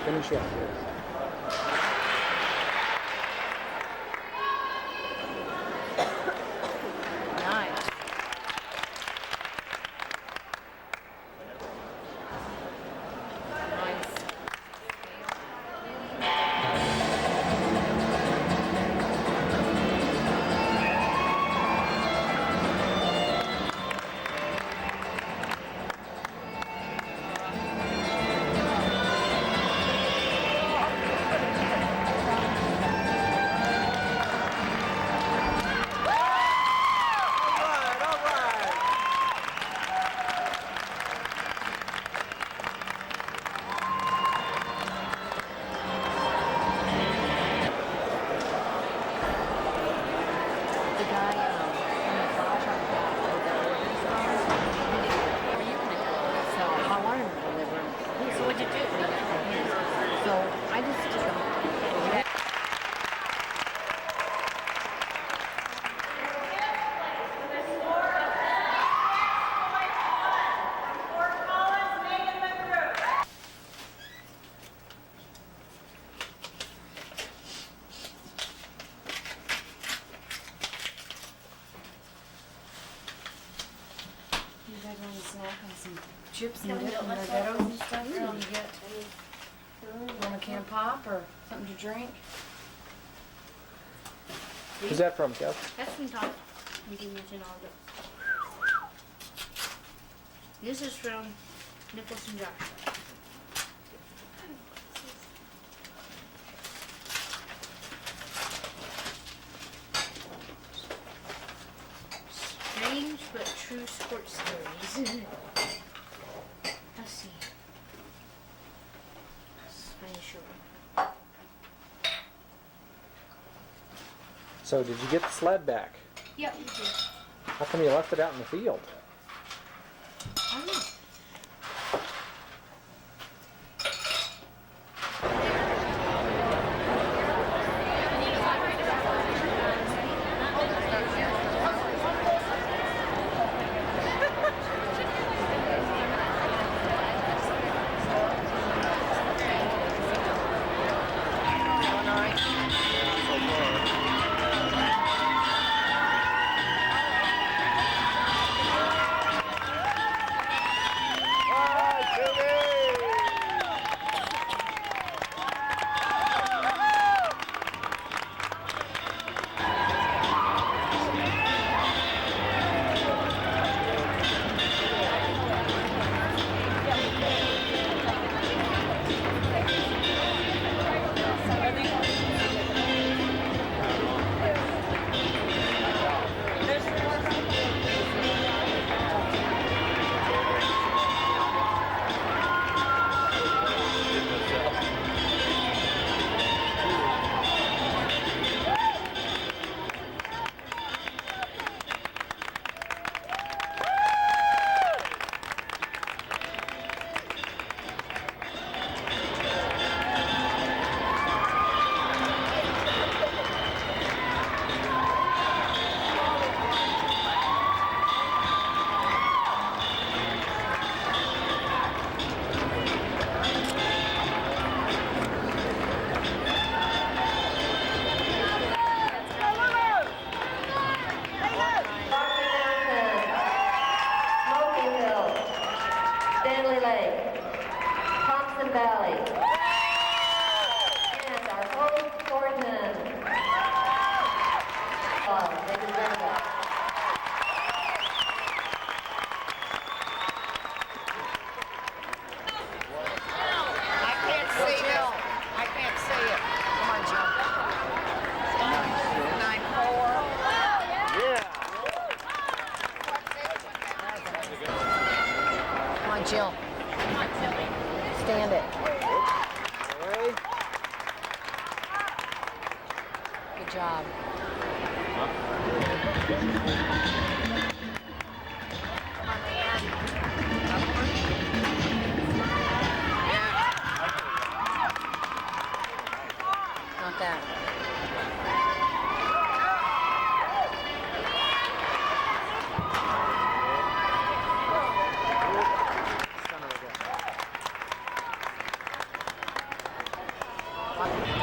Finish up. Nice. You guys want a snack and some chips and dip and Rogettos and stuff? Or you get want a can of pop or something to drink? Who's that from, Kev? That's from Tom. We can use it all the. This is from Nicholas and Josh. Strange but true sports stories. Let's see. Funny short. So, did you get the sled back? Yep, you did. How come you left it out in the field? I don't know. Valley. And our host, Thornton. They deserve it. I can't see it. I can't see it. Come on, Jill. 9-4. Yeah. Come on, Jill. Stand it. Good job. Not that. Valley,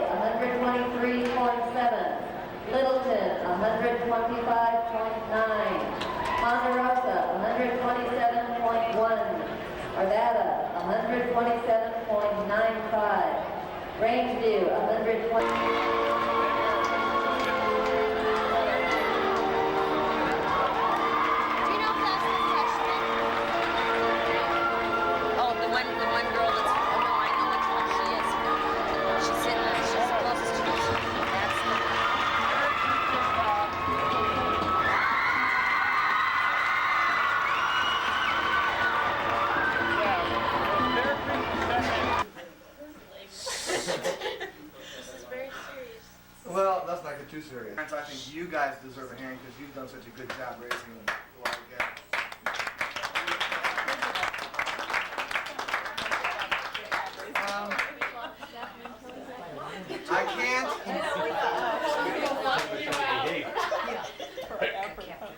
123.7. Littleton, 125.9. Ponderosa, 127.1. Ardata, 127.95. Rangeview, 120. Do you know if that's the freshman? Oh, the one girl that's, oh no, I know which one she is. She's sitting there, she's closest to us. That's the. This is very serious. Well, let's not get too serious. I think you guys deserve a hand because you've done such a good job raising a lot of gas.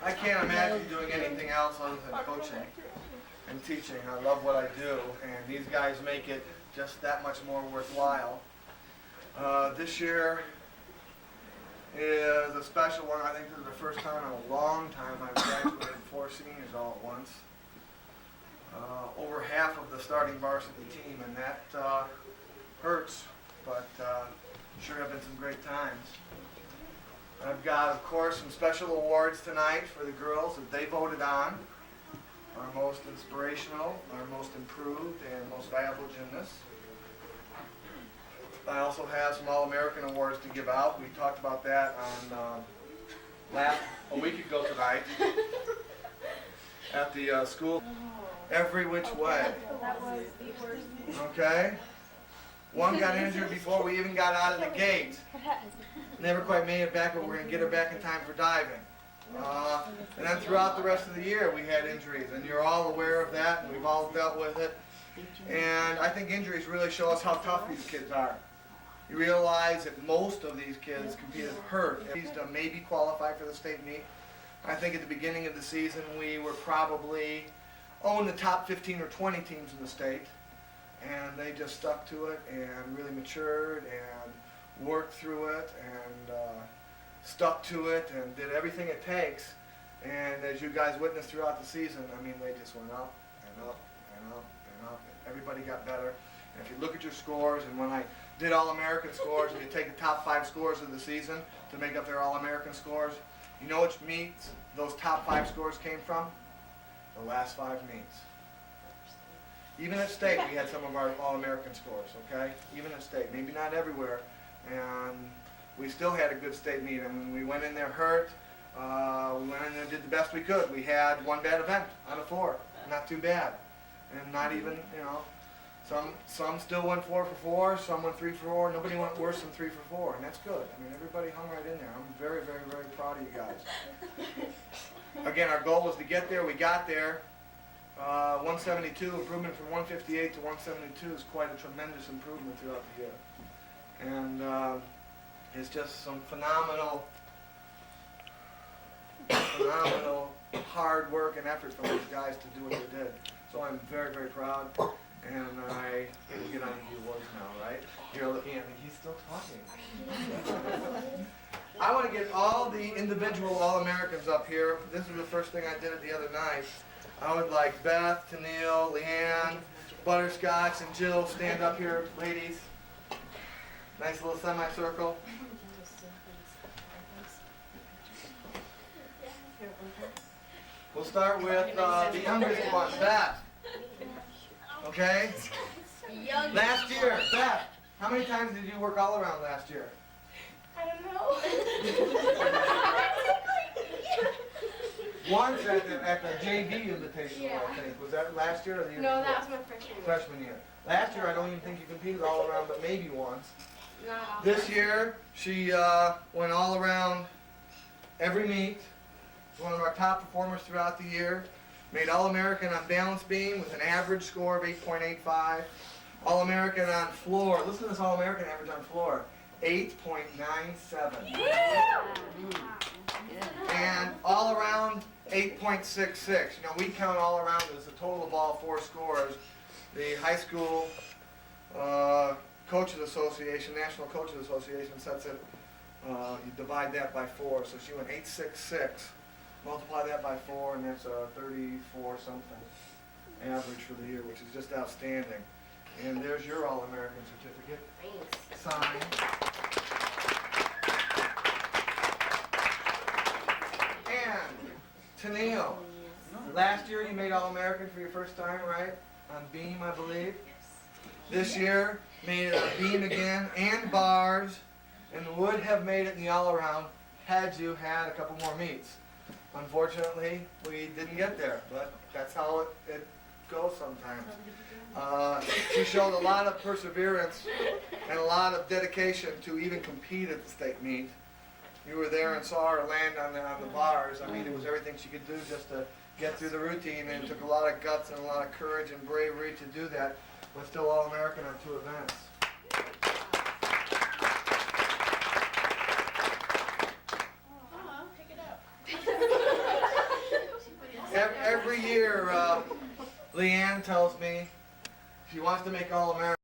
I can't imagine doing anything else other than coaching and teaching. I love what I do, and these guys make it just that much more worthwhile. This year is a special one. I think this is the first time in a long time I've graduated 4 seniors all at once. Over half of the starting varsity team, and that hurts, but sure have been some great times. I've got, of course, some special awards tonight for the girls that they voted on. Our most inspirational, our most improved, and most valuable gymnasts. I also have some All-American awards to give out. We talked about that on a week ago tonight at the school. Every which way. Okay? One got injured before we even got out of the gate. Never quite made it back, but we're going to get her back in time for diving. And then throughout the rest of the year we had injuries, and you're all aware of that, and we've all dealt with it. And I think injuries really show us how tough these kids are. You realize that most of these kids competed hurt. These to maybe qualify for the state meet. I think at the beginning of the season we were probably in the top 15 or 20 teams in the state. And they just stuck to it and really matured and worked through it and stuck to it and did everything it takes. And as you guys witnessed throughout the season, I mean, they just went up and up and up and up. And everybody got better. And if you look at your scores, and when I did All-American scores, and you take the top 5 scores of the season to make up their All-American scores, you know which meets those top 5 scores came from? The last 5 meets. Even at state, we had some of our All-American scores, okay? Even at state, maybe not everywhere. And we still had a good state meet. And when we went in there hurt, we went in there and did the best we could. We had 1 bad event out of 4. Not too bad. And not even, some still went 4 for 4, some went 3 for 4. Nobody went worse than 3 for 4, and that's good. I mean, everybody hung right in there. I'm very, very, very proud of you guys. Again, our goal was to get there. We got there. 172, improvement from 158 to 172 is quite a tremendous improvement throughout the year. And it's just some phenomenal hard work and effort from these guys to do what they did. So I'm very, very proud. And I get on your voice now, right? You're looking at me. He's still talking. I want to get all the individual All-Americans up here. This is the first thing I did it the other night. I would like Beth, Tennille, Leanne, Butterscotch, and Jill stand up here, ladies. Nice little semicircle. We'll start with the youngest one, Beth. Okay? Last year, Beth, how many times did you work all around last year? I don't know. Once at the JV Invitational, I think. Was that last year or the year No, before? that was my freshman year. Freshman year. Last year, I don't even think you competed all around, but maybe once. Not all. This year, she went all around every meet. One of our top performers throughout the year. Made All-American on balance beam with an average score of 8.85. All-American on floor. Listen to this All-American average on floor. 8.97. And all around 8.66. We count all around as the total of all 4 scores. The high school Coaches Association, National Coaches Association sets it You divide that by 4, so she went 866. Multiply that by 4, and that's 34 something average for the year, which is just outstanding. And there's your All-American certificate. Thanks. Signed. And Tennille, last year you made All-American for your first time, right? On beam, I believe. This year, made it on beam again, and bars, and would have made it in the all-around had you had a couple more meets. Unfortunately, we didn't get there, but that's how it goes sometimes. She showed a lot of perseverance and a lot of dedication to even compete at the state meet. You were there and saw her land on the bars. I mean, it was everything she could do just to get through the routine, and it took a lot of guts and a lot of courage and bravery to do that, but still All-American on 2 events. Every year, Leanne tells me she wants to make All-American.